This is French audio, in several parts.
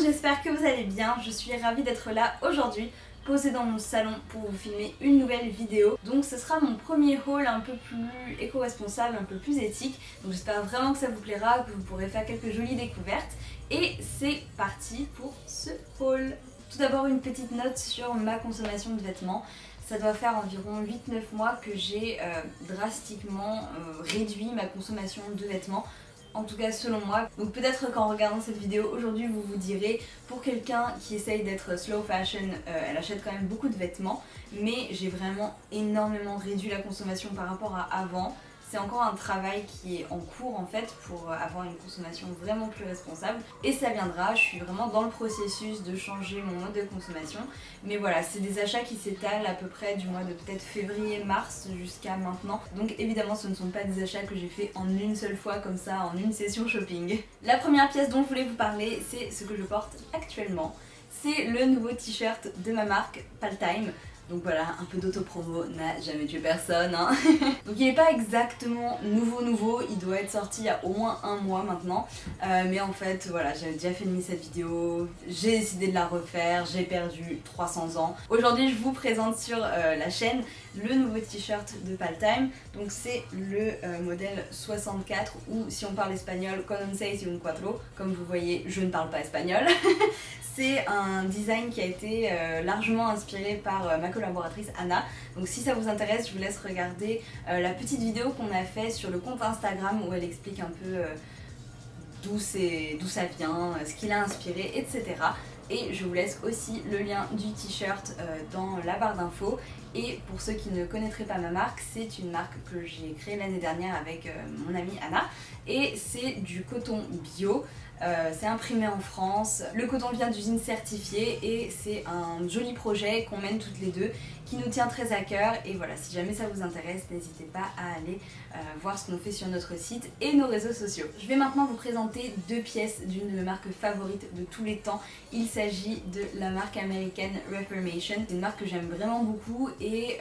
j'espère que vous allez bien, je suis ravie d'être là aujourd'hui, posée dans mon salon pour vous filmer une nouvelle vidéo. Donc ce sera mon premier haul un peu plus éco-responsable, un peu plus éthique, donc j'espère vraiment que ça vous plaira, que vous pourrez faire quelques jolies découvertes. Et c'est parti pour ce haul. Tout d'abord une petite note sur ma consommation de vêtements. Ça doit faire environ 8-9 mois que j'ai drastiquement réduit ma consommation de vêtements. En tout cas selon moi. Donc peut-être qu'en regardant cette vidéo aujourd'hui vous vous direz, pour quelqu'un qui essaye d'être slow fashion, elle achète quand même beaucoup de vêtements, mais j'ai vraiment énormément réduit la consommation par rapport à avant. C'est encore un travail qui est en cours en fait pour avoir une consommation vraiment plus responsable et ça viendra, je suis vraiment dans le processus de changer mon mode de consommation, mais voilà, c'est des achats qui s'étalent à peu près du mois de peut-être février-mars jusqu'à maintenant, donc évidemment ce ne sont pas des achats que j'ai fait en une seule fois comme ça, en une session shopping. La première pièce dont je voulais vous parler, c'est ce que je porte actuellement, c'est le nouveau t-shirt de ma marque Paltime. Donc voilà, un peu d'auto-promo n'a jamais tué personne, hein. Donc il n'est pas exactement nouveau, il doit être sorti il y a au moins un mois maintenant. Mais en fait, voilà, j'avais déjà filmé cette vidéo, j'ai décidé de la refaire, j'ai perdu 300 ans. Aujourd'hui, je vous présente sur la chaîne le nouveau t-shirt de Paltime. Donc c'est le modèle 64, ou si on parle espagnol, con un 6 y un 4. Comme vous voyez, je ne parle pas espagnol. C'est un design qui a été largement inspiré par ma collaboratrice Anna. Donc si ça vous intéresse, je vous laisse regarder la petite vidéo qu'on a fait sur le compte Instagram où elle explique un peu d'où ça vient, ce qui l'a inspiré, etc. Et je vous laisse aussi le lien du t-shirt dans la barre d'infos. Et pour ceux qui ne connaîtraient pas ma marque, c'est une marque que j'ai créée l'année dernière avec mon amie Anna. Et c'est du coton bio. C'est imprimé en France, le coton vient d'usines certifiées et c'est un joli projet qu'on mène toutes les deux qui nous tient très à cœur. Et voilà, si jamais ça vous intéresse, n'hésitez pas à aller voir ce qu'on fait sur notre site et nos réseaux sociaux. Je vais maintenant vous présenter deux pièces d'une de mes marques favorites de tous les temps. Il s'agit de la marque américaine Reformation. C'est une marque que j'aime vraiment beaucoup et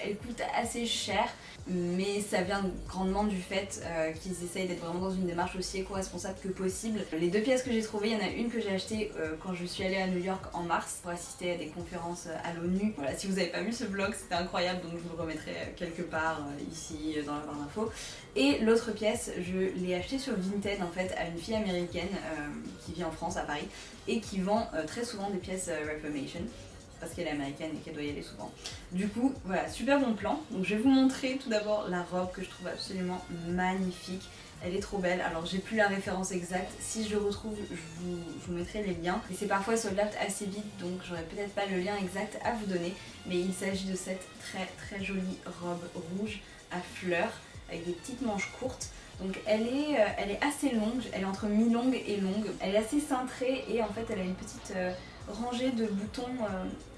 elle coûte assez cher, mais ça vient grandement du fait qu'ils essayent d'être vraiment dans une démarche aussi éco-responsable que possible. Les deux pièces que j'ai trouvées, il y en a une que j'ai achetée quand je suis allée à New York en mars pour assister à des conférences à l'ONU. Voilà, si vous n'avez pas vu ce vlog, c'était incroyable, donc je vous le remettrai quelque part ici dans la barre d'infos. Et l'autre pièce, je l'ai achetée sur Vinted en fait à une fille américaine qui vit en France, à Paris, et qui vend très souvent des pièces Reformation, parce qu'elle est américaine et qu'elle doit y aller souvent. Du coup, voilà, super bon plan. Donc je vais vous montrer tout d'abord la robe que je trouve absolument magnifique. Elle est trop belle, alors j'ai plus la référence exacte, si je le retrouve je vous mettrai les liens. Et c'est parfois sold out assez vite, donc j'aurai peut-être pas le lien exact à vous donner, mais il s'agit de cette très jolie robe rouge à fleurs, avec des petites manches courtes. Donc elle est assez longue, elle est entre mi-longue et longue, elle est assez cintrée et en fait elle a une petite rangée de boutons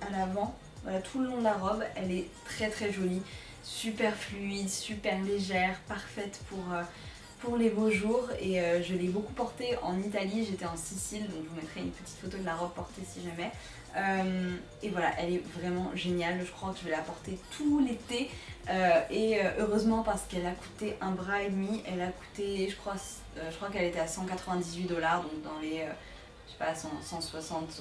à l'avant, voilà, tout le long de la robe. Elle est très jolie, super fluide, super légère, parfaite pour les beaux jours. Et je l'ai beaucoup portée en Italie, j'étais en Sicile, donc je vous mettrai une petite photo de la robe portée si jamais. Et voilà, elle est vraiment géniale, je crois que je vais la porter tout l'été. Heureusement, parce qu'elle a coûté un bras et demi, elle a coûté, je crois qu'elle était à 198 $, donc dans les je sais pas, 160,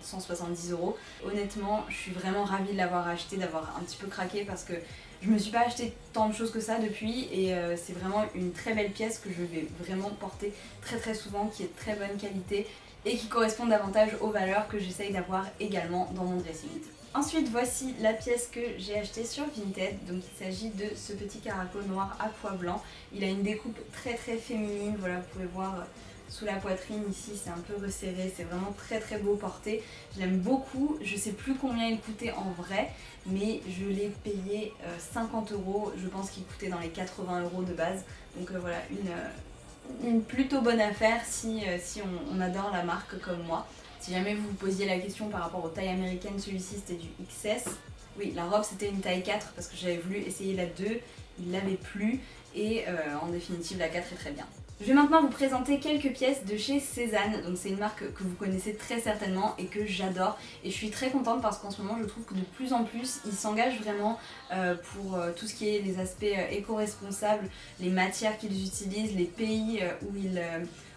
170 €. Honnêtement, je suis vraiment ravie de l'avoir acheté, d'avoir un petit peu craqué parce que je me suis pas acheté tant de choses que ça depuis et c'est vraiment une très belle pièce que je vais vraiment porter très souvent, qui est de très bonne qualité et qui correspond davantage aux valeurs que j'essaye d'avoir également dans mon dressing. Ensuite, voici la pièce que j'ai achetée sur Vinted. Donc il s'agit de ce petit caraco noir à pois blanc. Il a une découpe très féminine, voilà, vous pouvez voir sous la poitrine ici, c'est un peu resserré, c'est vraiment très beau porté. Je l'aime beaucoup, je sais plus combien il coûtait en vrai, mais je l'ai payé 50 €, je pense qu'il coûtait dans les 80 € de base. Donc voilà, une plutôt bonne affaire si on adore la marque comme moi. Si jamais vous vous posiez la question par rapport aux tailles américaines, celui-ci c'était du XS. Oui, la robe c'était une taille 4 parce que j'avais voulu essayer la 2, il l'avait plus et en définitive la 4 est très bien. Je vais maintenant vous présenter quelques pièces de chez Cézanne. Donc c'est une marque que vous connaissez très certainement et que j'adore. Et je suis très contente parce qu'en ce moment je trouve que de plus en plus ils s'engagent vraiment pour tout ce qui est les aspects éco-responsables, les matières qu'ils utilisent, les pays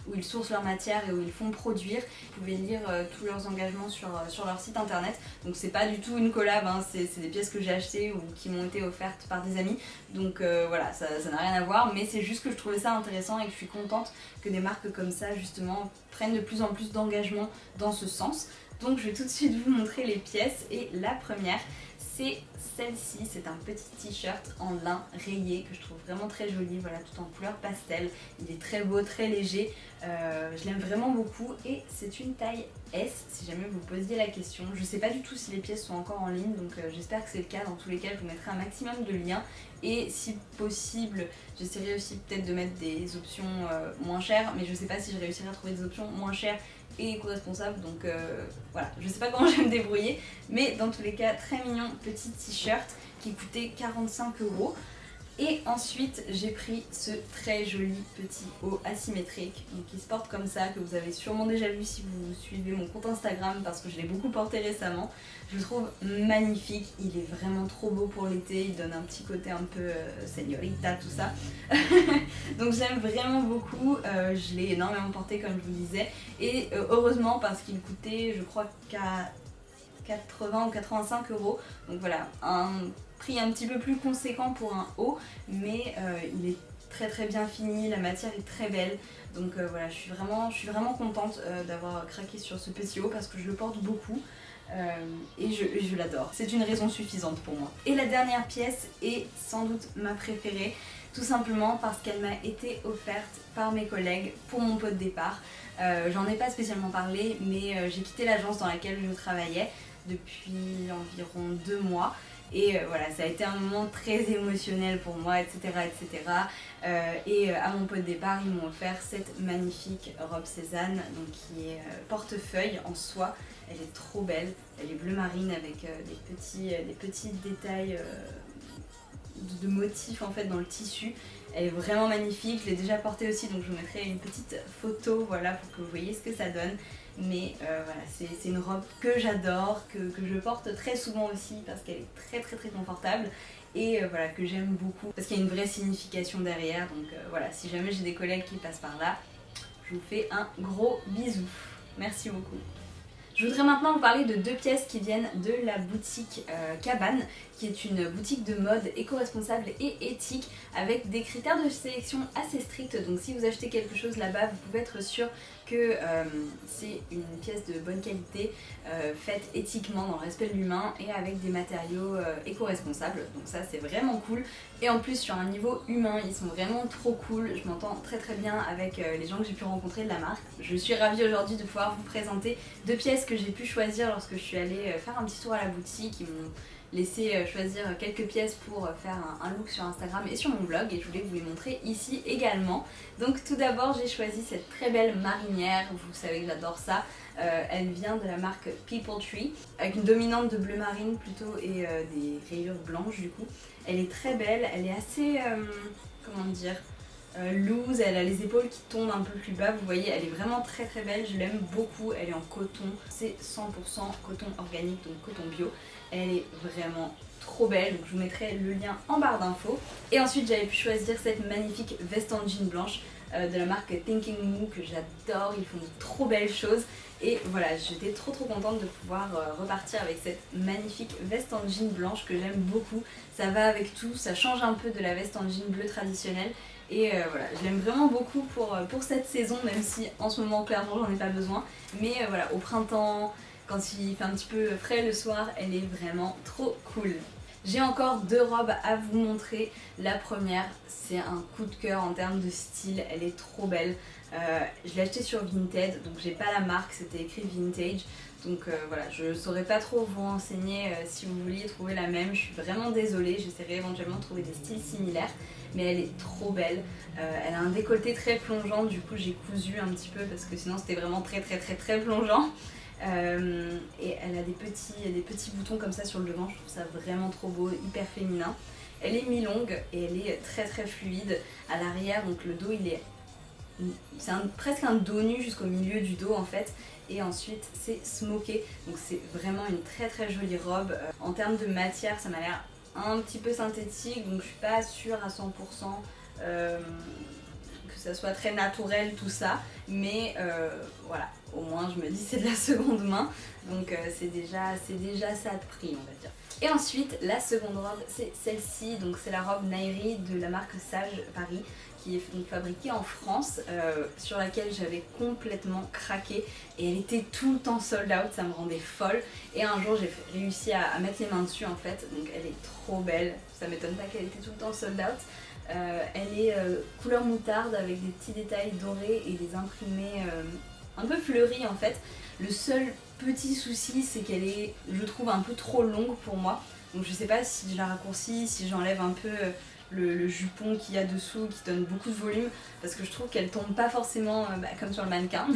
où ils sourcent leur matière et où ils font produire. Vous pouvez lire tous leurs engagements sur leur site internet. Donc c'est pas du tout une collab, hein, c'est des pièces que j'ai achetées ou qui m'ont été offertes par des amis. Donc voilà, ça n'a rien à voir, mais c'est juste que je trouvais ça intéressant et que je suis contente que des marques comme ça justement prennent de plus en plus d'engagement dans ce sens. Donc je vais tout de suite vous montrer les pièces et la première c'est celle-ci, c'est un petit t-shirt en lin rayé que je trouve vraiment très joli, voilà, tout en couleur pastel. Il est très beau, très léger, je l'aime vraiment beaucoup et c'est une taille S si jamais vous posiez la question. Je sais pas du tout si les pièces sont encore en ligne, donc j'espère que c'est le cas. Dans tous les cas, je vous mettrai un maximum de liens et si possible, j'essaierai aussi peut-être de mettre des options moins chères, mais je sais pas si je réussirai à trouver des options moins chères et éco-responsable, donc voilà, je sais pas comment je vais me débrouiller, mais dans tous les cas très mignon petit t-shirt qui coûtait 45 €. Et ensuite j'ai pris ce très joli petit haut asymétrique donc qui se porte comme ça, que vous avez sûrement déjà vu si vous suivez mon compte Instagram parce que je l'ai beaucoup porté récemment. Je le trouve magnifique, il est vraiment trop beau pour l'été, il donne un petit côté un peu señorita, tout ça. Donc j'aime vraiment beaucoup, je l'ai énormément porté comme je vous disais et heureusement parce qu'il coûtait je crois qu'à 80 ou 85 €. Donc voilà, un prix un petit peu plus conséquent pour un haut, mais il est très bien fini, la matière est très belle. Donc voilà, je suis vraiment contente d'avoir craqué sur ce petit haut parce que je le porte beaucoup. Et je l'adore. C'est une raison suffisante pour moi. Et la dernière pièce est sans doute ma préférée, tout simplement parce qu'elle m'a été offerte par mes collègues pour mon pot de départ. J'en ai pas spécialement parlé, mais j'ai quitté l'agence dans laquelle je travaillais depuis environ 2 mois. Et voilà, ça a été un moment très émotionnel pour moi, etc. etc. Et à mon pot de départ, ils m'ont offert cette magnifique robe Cézanne, donc qui est portefeuille en soie. Elle est trop belle, elle est bleu marine avec des petits détails de motifs en fait dans le tissu. Elle est vraiment magnifique, je l'ai déjà portée aussi, donc je vous mettrai une petite photo voilà, pour que vous voyez ce que ça donne. Mais voilà, c'est une robe que j'adore, que je porte très souvent aussi parce qu'elle est très confortable et voilà, que j'aime beaucoup parce qu'il y a une vraie signification derrière. Donc voilà, si jamais j'ai des collègues qui passent par là, je vous fais un gros bisou. Merci beaucoup. Je voudrais maintenant vous parler de 2 pièces qui viennent de la boutique Cabane, qui est une boutique de mode éco-responsable et éthique avec des critères de sélection assez stricts. Donc si vous achetez quelque chose là-bas, vous pouvez être sûr que c'est une pièce de bonne qualité, faite éthiquement dans le respect de l'humain et avec des matériaux éco-responsables. Donc ça c'est vraiment cool. Et en plus sur un niveau humain, ils sont vraiment trop cool. Je m'entends très bien avec les gens que j'ai pu rencontrer de la marque. Je suis ravie aujourd'hui de pouvoir vous présenter 2 pièces que j'ai pu choisir lorsque je suis allée faire un petit tour à la boutique. Ils m'ont laissé choisir quelques pièces pour faire un look sur Instagram et sur mon blog et je voulais vous les montrer ici également. Donc tout d'abord j'ai choisi cette très belle marinière, vous savez que j'adore ça. Elle vient de la marque People Tree avec une dominante de bleu marine plutôt et des rayures blanches du coup. Elle est très belle, elle est assez, comment dire, loose, elle a les épaules qui tombent un peu plus bas, vous voyez, elle est vraiment très belle, je l'aime beaucoup, elle est en coton, c'est 100% coton organique, donc coton bio, elle est vraiment trop belle, donc je vous mettrai le lien en barre d'infos. Et ensuite j'avais pu choisir cette magnifique veste en jean blanche de la marque Thinking Moo que j'adore, ils font de trop belles choses. Et voilà, j'étais trop contente de pouvoir repartir avec cette magnifique veste en jean blanche que j'aime beaucoup. Ça va avec tout, ça change un peu de la veste en jean bleu traditionnelle. Et voilà, je l'aime vraiment beaucoup pour cette saison, même si en ce moment clairement j'en ai pas besoin. Mais voilà, au printemps, quand il fait un petit peu frais le soir, elle est vraiment trop cool. J'ai encore 2 robes à vous montrer. La première, c'est un coup de cœur en termes de style, elle est trop belle. Je l'ai achetée sur Vinted, donc j'ai pas la marque, c'était écrit Vintage. Donc voilà, je saurais pas trop vous renseigner si vous vouliez trouver la même. Je suis vraiment désolée, j'essaierai éventuellement de trouver des styles similaires. Mais elle est trop belle. Elle a un décolleté très plongeant, du coup j'ai cousu un petit peu parce que sinon c'était vraiment très plongeant. Et elle a des petits boutons comme ça sur le devant, je trouve ça vraiment trop beau, hyper féminin. Elle est mi-longue et elle est très fluide à l'arrière, donc le dos c'est presque un dos nu jusqu'au milieu du dos en fait. Et ensuite c'est smoké, donc c'est vraiment une très jolie robe. En termes de matière, ça m'a l'air un petit peu synthétique, donc je suis pas sûre à 100% que ça soit très naturel tout ça, mais voilà, au moins je me dis c'est de la seconde main, donc c'est déjà ça de prix, on va dire. Et ensuite la seconde robe c'est celle-ci, donc c'est la robe Nairi de la marque Sage Paris, qui est donc fabriquée en France, sur laquelle j'avais complètement craqué et elle était tout le temps sold out, ça me rendait folle. Et un jour j'ai réussi à mettre les mains dessus en fait, donc elle est trop belle, ça m'étonne pas qu'elle était tout le temps sold out. Elle est couleur moutarde avec des petits détails dorés et des imprimés un peu fleuris en fait. Le seul petit souci c'est qu'elle est, je trouve, un peu trop longue pour moi, donc je sais pas si je la raccourcis, si j'enlève un peu le jupon qu'il y a dessous qui donne beaucoup de volume, parce que je trouve qu'elle tombe pas forcément comme sur le mannequin.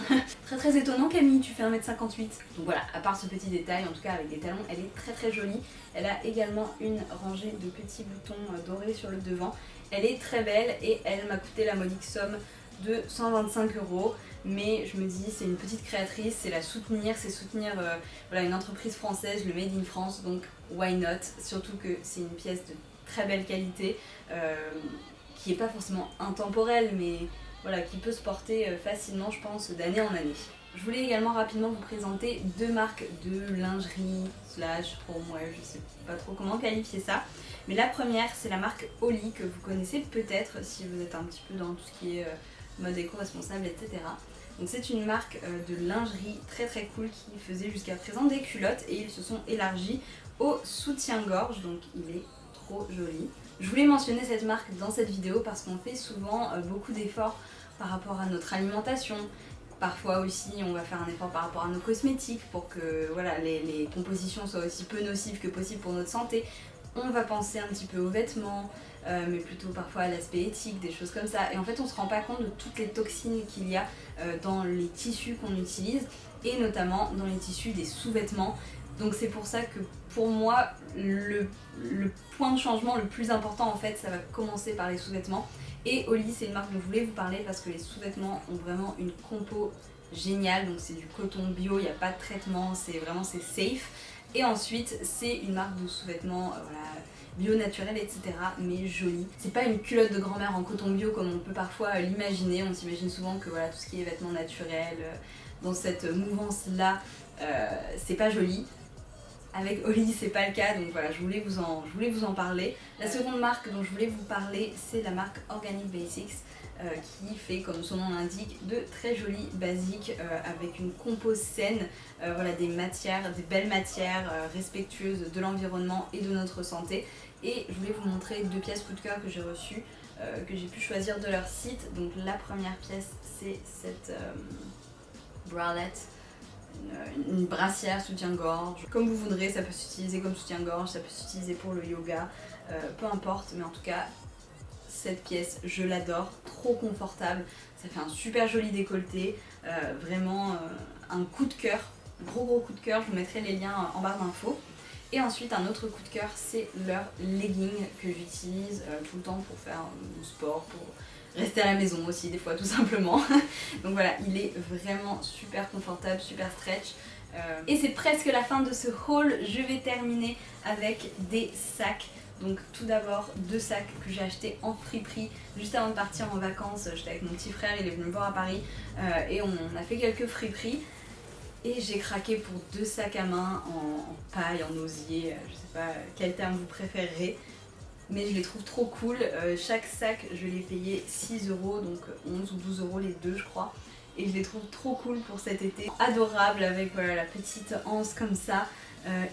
Très étonnant Camille, tu fais 1m58. Donc voilà, à part ce petit détail, en tout cas avec des talons, elle est très jolie. Elle a également une rangée de petits boutons dorés sur le devant. Elle est très belle et elle m'a coûté la modique somme de 125 €, mais je me dis c'est une petite créatrice, c'est la soutenir, c'est soutenir voilà, une entreprise française, le Made in France, donc why not, surtout que c'est une pièce de très belle qualité, qui n'est pas forcément intemporelle, mais voilà, qui peut se porter facilement, je pense, d'année en année. Je voulais également rapidement vous présenter deux marques de lingerie slash homeware, je sais pas trop comment qualifier ça. Mais la première, c'est la marque Oli, que vous connaissez peut-être si vous êtes un petit peu dans tout ce qui est mode éco-responsable, etc. Donc c'est une marque de lingerie très cool qui faisait jusqu'à présent des culottes et ils se sont élargis au soutien-gorge, donc il est trop joli. Je voulais mentionner cette marque dans cette vidéo parce qu'on fait souvent beaucoup d'efforts par rapport à notre alimentation. Parfois aussi on va faire un effort par rapport à nos cosmétiques pour que voilà, les compositions soient aussi peu nocives que possible pour notre santé. On va penser un petit peu aux vêtements, mais plutôt parfois à l'aspect éthique, des choses comme ça. Et en fait on se rend pas compte de toutes les toxines qu'il y a dans les tissus qu'on utilise, et notamment dans les tissus des sous-vêtements. Donc c'est pour ça que pour moi le point de changement le plus important en fait ça va commencer par les sous-vêtements. Et Oli c'est une marque dont je voulais vous parler parce que les sous-vêtements ont vraiment une compo géniale, donc c'est du coton bio, il n'y a pas de traitement, c'est safe. Et ensuite c'est une marque de sous-vêtements voilà, bio naturel, etc. mais jolie. C'est pas une culotte de grand-mère en coton bio comme on peut parfois l'imaginer, on s'imagine souvent que voilà, tout ce qui est vêtements naturels, dans cette mouvance là, c'est pas joli. Avec Oli c'est pas le cas, donc voilà, je voulais vous en parler. La seconde marque dont je voulais vous parler c'est la marque Organic Basics, qui fait comme son nom l'indique de très jolis basiques avec une compo saine, voilà, des belles matières respectueuses de l'environnement et de notre santé. Et je voulais vous montrer deux pièces coup de cœur que j'ai reçues, que j'ai pu choisir de leur site. Donc la première pièce c'est cette bralette, une brassière soutien-gorge, comme vous voudrez, ça peut s'utiliser comme soutien-gorge, ça peut s'utiliser pour le yoga, peu importe, mais en tout cas cette pièce je l'adore, trop confortable, ça fait un super joli décolleté, vraiment un coup de cœur, gros coup de cœur, je vous mettrai les liens en barre d'infos. Et ensuite un autre coup de cœur c'est leur legging que j'utilise tout le temps pour faire du sport, pour rester à la maison aussi des fois tout simplement. Donc voilà, il est vraiment super confortable, super stretch. Et c'est presque la fin de ce haul, je vais terminer avec des sacs. Donc tout d'abord deux sacs que j'ai achetés en friperie juste avant de partir en vacances. J'étais avec mon petit frère, il est venu me voir à Paris et on a fait quelques friperies. Et j'ai craqué pour deux sacs à main en paille, en osier, je sais pas quel terme vous préférerez. Mais je les trouve trop cool. Chaque sac je l'ai payé 6 €, donc 11 ou 12 € les deux je crois. Et je les trouve trop cool pour cet été. Adorable avec voilà, la petite anse comme ça.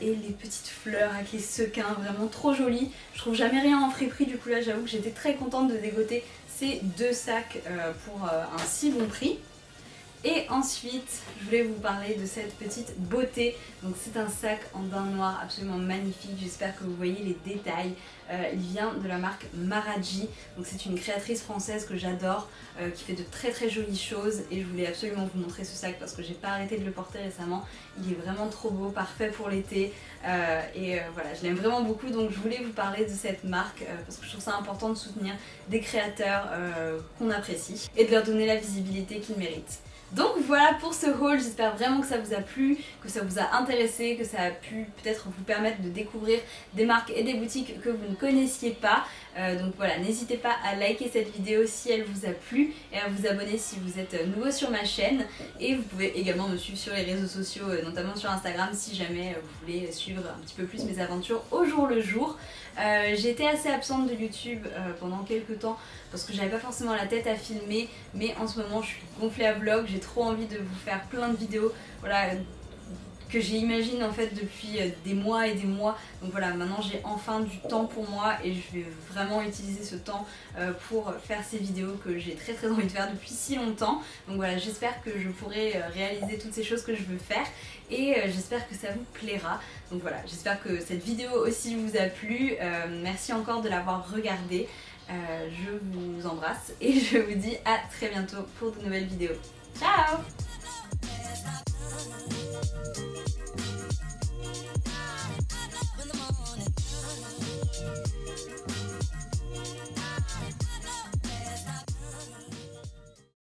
Et les petites fleurs avec les sequins, vraiment trop jolies. Je trouve jamais rien en friperie, du coup là j'avoue que j'étais très contente de dégoter ces deux sacs pour un si bon prix. Et ensuite, je voulais vous parler de cette petite beauté. Donc c'est un sac en daim noir absolument magnifique, j'espère que vous voyez les détails. Il vient de la marque Maraji, donc c'est une créatrice française que j'adore, qui fait de très jolies choses. Et je voulais absolument vous montrer ce sac parce que j'ai pas arrêté de le porter récemment. Il est vraiment trop beau, parfait pour l'été. Voilà, je l'aime vraiment beaucoup, donc je voulais vous parler de cette marque parce que je trouve ça important de soutenir des créateurs qu'on apprécie et de leur donner la visibilité qu'ils méritent. Donc voilà pour ce haul, j'espère vraiment que ça vous a plu, que ça vous a intéressé, que ça a pu peut-être vous permettre de découvrir des marques et des boutiques que vous ne connaissiez pas. Donc voilà, n'hésitez pas à liker cette vidéo si elle vous a plu et à vous abonner si vous êtes nouveau sur ma chaîne. Et vous pouvez également me suivre sur les réseaux sociaux, notamment sur Instagram si jamais vous voulez suivre un petit peu plus mes aventures au jour le jour. J'ai été assez absente de YouTube pendant quelques temps parce que j'avais pas forcément la tête à filmer, mais en ce moment je suis gonflée à bloc, j'ai trop envie de vous faire plein de vidéos, voilà, que j'imagine en fait depuis des mois et des mois. Donc voilà, maintenant j'ai enfin du temps pour moi et je vais vraiment utiliser ce temps pour faire ces vidéos que j'ai très envie de faire depuis si longtemps. Donc voilà, j'espère que je pourrai réaliser toutes ces choses que je veux faire et j'espère que ça vous plaira. Donc voilà, j'espère que cette vidéo aussi vous a plu. Merci encore de l'avoir regardée. Je vous embrasse et je vous dis à très bientôt pour de nouvelles vidéos. Ciao!